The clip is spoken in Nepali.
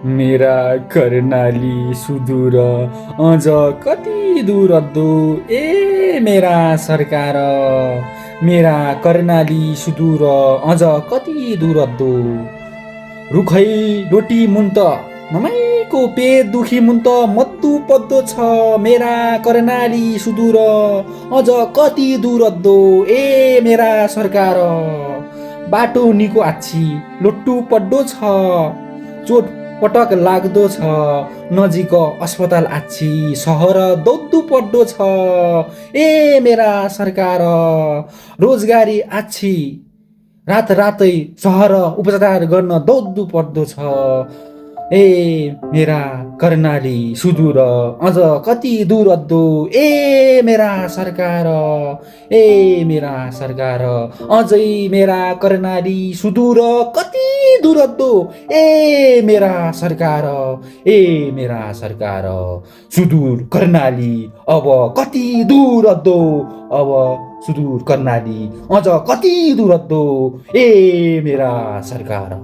मेरा कर्णाली सुदूर अझ कति दूर अद्दो ए मेरा सरकार मेरा कर्णाली सुदूर अझ कति दूर अद्दो रुखै रोटी मुन्त नमाइको पेट दुखी मुन्त मद्दु पद्दो छ मेरा कर्णाली सुदूर अझ कति दूर अद्दो ए मेरा सरकार बाटो निको आछि लोट्टु पड्डो छ चोट पटक लाग्दो छ नजिक अस्पताल आछि सहर दौड्दु पड्डो छ ए मेरा सरकार रोजगारी आछि रात रातै सहर उपचार गर्न दौड्दु पर्दो छ ए मेरा कर्णाली सुदूर अझ कति दूर अद्दो ए मेरा सरकार ए मेरा सरकार अझै मेरा कर्णाली सुदूर कति दूर अद्दो ए मेरा सरकार ए मेरा सरकार सुदूर कर्णाली अब कति दूर अद्दो अब सुदूर कर्णाली अझ कति दूर अद्दो ए मेरा सरकार